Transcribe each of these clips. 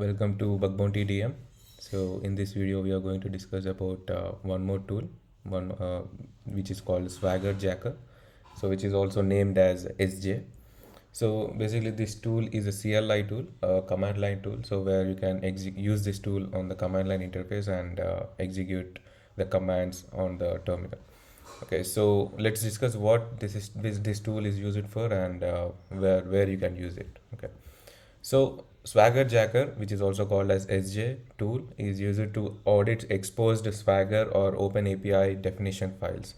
Welcome to Bug Bounty DM. So in this video we are going to discuss about one more tool, one which is called Swagger Jacker, so which is also named as SJ. So basically this tool is a CLI tool, a command line tool, so where you can use this tool on the command line interface and execute the commands on the terminal. Okay, so let's discuss what this tool is used for and where you can use it. Okay. So Swagger Jacker, which is also called as SJ tool, is used to audit exposed Swagger or OpenAPI definition files.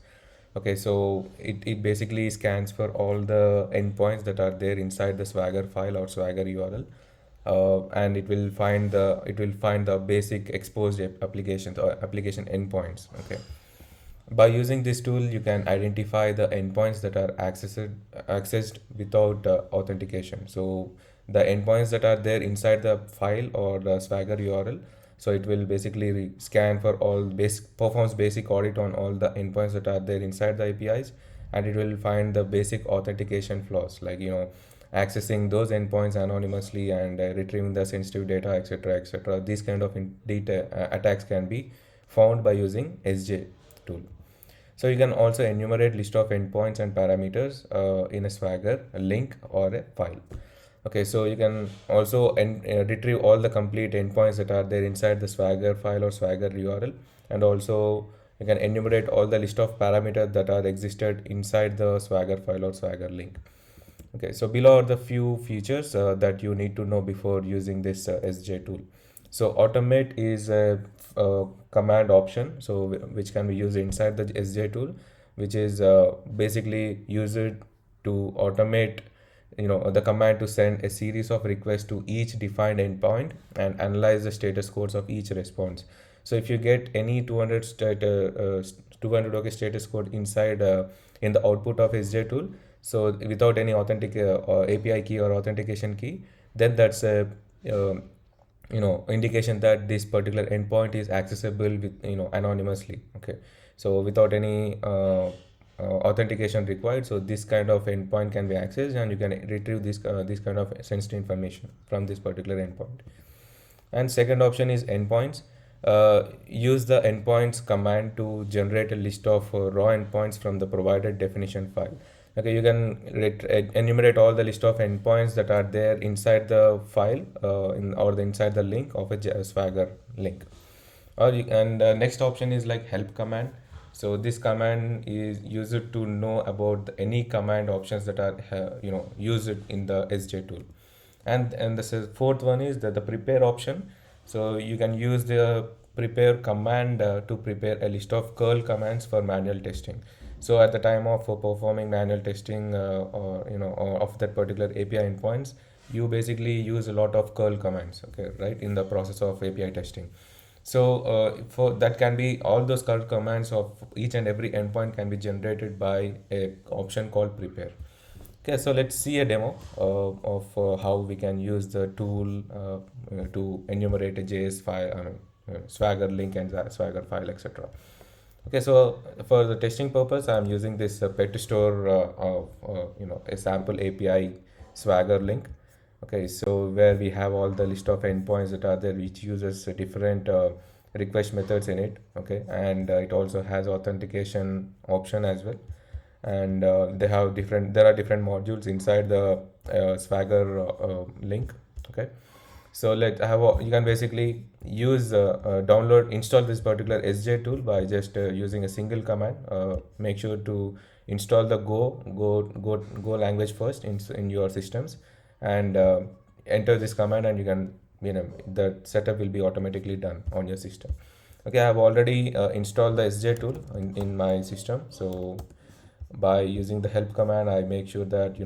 Okay, so it basically scans for all the endpoints that are there inside the Swagger file or Swagger URL, and it will find the basic exposed applications or application endpoints. Okay, by using this tool, you can identify the endpoints that are accessed without authentication. So the endpoints that are there inside the file or the Swagger URL. So it will basically scan for all performs basic audit on all the endpoints that are there inside the APIs, and it will find the basic authentication flaws, like accessing those endpoints anonymously and retrieving the sensitive data, etc., etc. These kind of attacks can be found by using SJ tool. So you can also enumerate list of endpoints and parameters in a Swagger, a link, or a file. Okay, so you can also retrieve all the complete endpoints that are there inside the Swagger file or Swagger URL, and also you can enumerate all the list of parameters that are existed inside the Swagger file or Swagger link. Okay, so below are the few features that you need to know before using this SJ tool. So automate is a command option, so which can be used inside the SJ tool, which is basically used to automate the command to send a series of requests to each defined endpoint and analyze the status codes of each response. So if you get any 200 OK status code inside in the output of SJ tool, so without any authentic or API key or authentication key, then that's a indication that this particular endpoint is accessible with anonymously. Okay, so without any authentication required, so this kind of endpoint can be accessed and you can retrieve this kind of sensitive information from this particular endpoint. And second option is endpoints. Use the endpoints command to generate a list of raw endpoints from the provided definition file. Okay, you can enumerate all the list of endpoints that are there inside the file or inside the link of a Swagger link. And next option is like help command. So this command is used to know about any command options that are used in the SJ tool. And the fourth one is the prepare option. So you can use the prepare command to prepare a list of curl commands for manual testing. So at the time of performing manual testing or of that particular API endpoints, you basically use a lot of curl commands, okay, right, in the process of API testing. So for that can be all those curl commands of each and every endpoint can be generated by a option called prepare. Okay, so let's see a demo of how we can use the tool to enumerate a JS file, Swagger link and Swagger file, etc. Okay, so for the testing purpose, I'm using this pet store a sample API Swagger link. Okay, so where we have all the list of endpoints that are there, which uses different request methods in it. Okay, and it also has authentication option as well, and there are different modules inside the Swagger link. Okay, so you can basically use install this particular SJ tool by just using a single command. Make sure to install the Go language first in your systems, and enter this command, and you can the setup will be automatically done on your system. Okay, I have already installed the SJ tool in my system. So by using the help command, I make sure that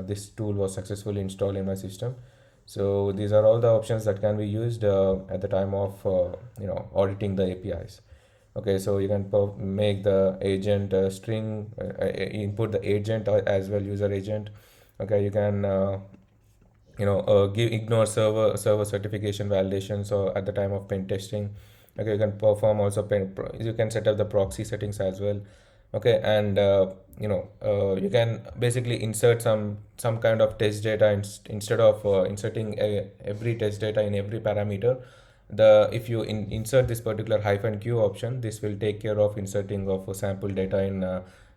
this tool was successfully installed in my system. So these are all the options that can be used at the time of auditing the APIs. Okay, so you can make the agent string, input the agent as well, user agent. Okay, you can ignore server certification validations or at the time of pen testing. Okay, you can perform also you can set up the proxy settings as well. Okay, and you can basically insert some kind of test data instead of inserting every test data in every parameter. If you insert this particular hyphen q option, this will take care of inserting of sample data in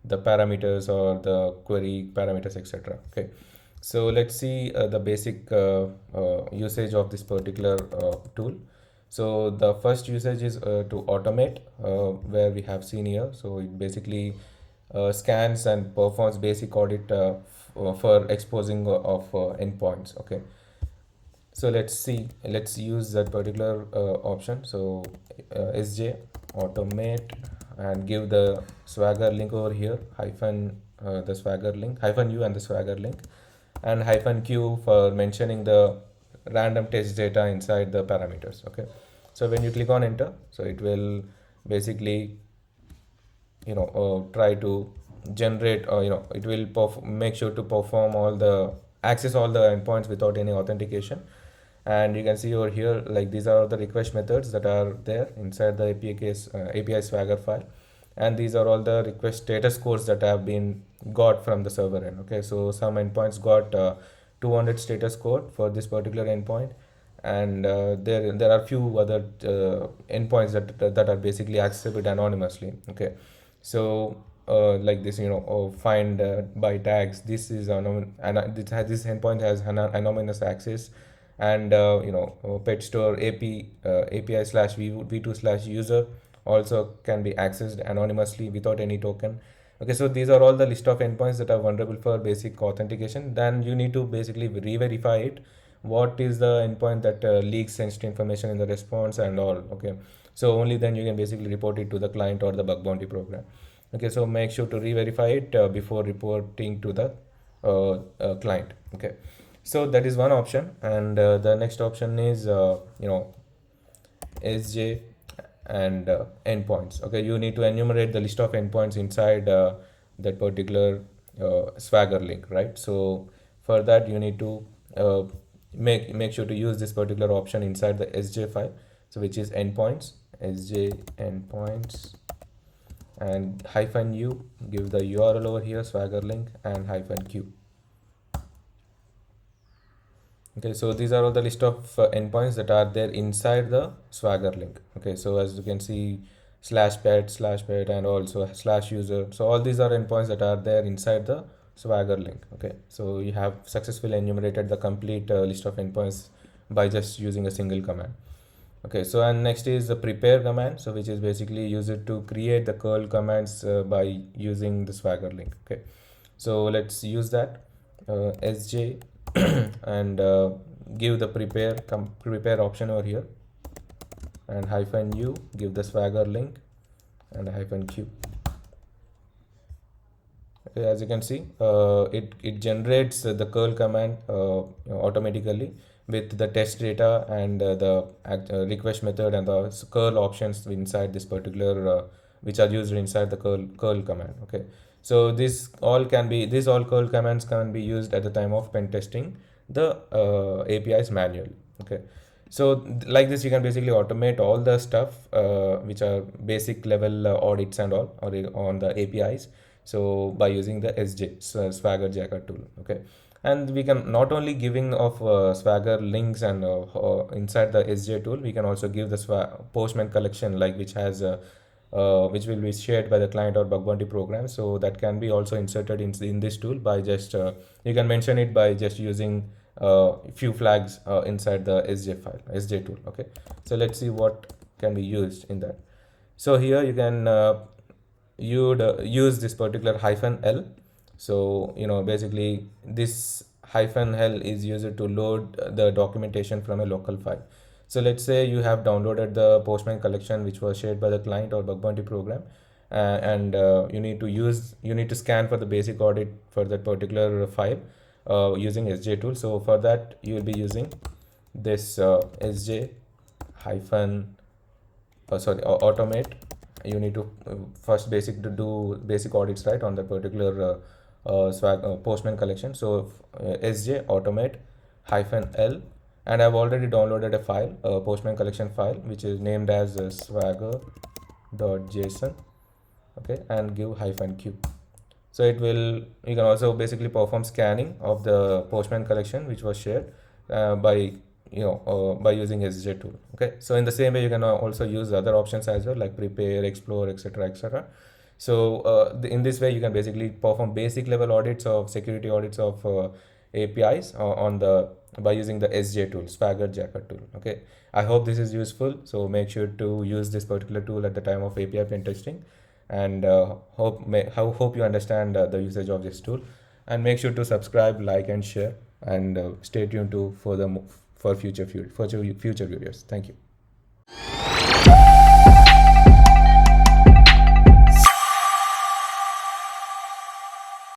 the parameters or the query parameters, etc. Okay, so let's see the basic usage of this particular tool. So the first usage is to automate, where we have seen here. So it basically scans and performs basic audit for exposing of endpoints. Okay, so let's use that particular option. So sj automate and give the swagger link over here, hyphen the swagger link, hyphen u and the swagger link, and hyphen q for mentioning the random test data inside the parameters. Okay, so when you click on enter, so it will basically try to generate, it will make sure to perform all the access all the endpoints without any authentication. And you can see over here, like, these are the request methods that are there inside the API Swagger file, and these are all the request status codes that have been got from the server end. Okay, so some endpoints got 200 status code for this particular endpoint, and there are few other endpoints that are basically accessible anonymously. Okay, so like this, find by tags, this is this endpoint has anonymous access. And pet store API slash v2 slash user also can be accessed anonymously without any token. Okay, so these are all the list of endpoints that are vulnerable for basic authentication. Then you need to basically re-verify it, what is the endpoint that leaks sensitive information in the response and all. Okay, so only then you can basically report it to the client or the bug bounty program. Okay, so make sure to re-verify it before reporting to the client. Okay, so that is one option. And the next option is sj and endpoints. Okay, you need to enumerate the list of endpoints inside that particular swagger link, right? So for that you need to make sure to use this particular option inside the sj file, so which is endpoints, sj endpoints, and hyphen u, give the url over here, swagger link, and hyphen q. Okay, so these are all the list of endpoints that are there inside the swagger link. Okay, so as you can see, /pet and also /user, so all these are endpoints that are there inside the swagger link. Okay, so you have successfully enumerated the complete list of endpoints by just using a single command. Okay, so and next is the prepare command, so which is basically used to create the curl commands by using the swagger link. Okay, so let's use that sj and give the prepare option over here, and hyphen u, give the swagger link, and hyphen q. Okay, as you can see, it generates the curl command automatically with the test data and the request method and the curl options inside this particular which are used inside the curl command. Okay, so these all curl commands can be used at the time of pen testing the APIs manually. Okay, so like this you can basically automate all the stuff which are basic level audits and all or on the APIs, so by using the sj swagger jacker tool. Okay, and we can not only giving of swagger links and inside the sj tool, we can also give the postman collection, like which will be shared by the client or bug bounty program, so that can be also inserted in this tool by just you can mention it by just using few flags inside the sj tool. Okay, so let's see what can be used in that. So here you can you'd use this particular hyphen l. So basically this hyphen l is used to load the documentation from a local file. So let's say you have downloaded the postman collection which was shared by the client or bug bounty program, and you need to scan for the basic audit for that particular file using sj tool. So for that you will be using this sj hyphen automate. You need to first do basic audits, right, on that particular postman collection. So sj automate hyphen l, and I've already downloaded a file, postman collection file, which is named as swagger.json. okay, and give -q. So it will, you can also basically perform scanning of the Postman collection which was shared by by using SJ tool. Okay, so in the same way you can also use other options as well, like prepare, explore, etc., etc. So in this way you can basically perform basic level audits of security audits of APIs on the by using the SJ tool, Swagger Jacker tool. Okay, I hope this is useful. So make sure to use this particular tool at the time of API pen testing, and hope you understand the usage of this tool. And make sure to subscribe, like, and share, and stay tuned to for future videos. Thank you.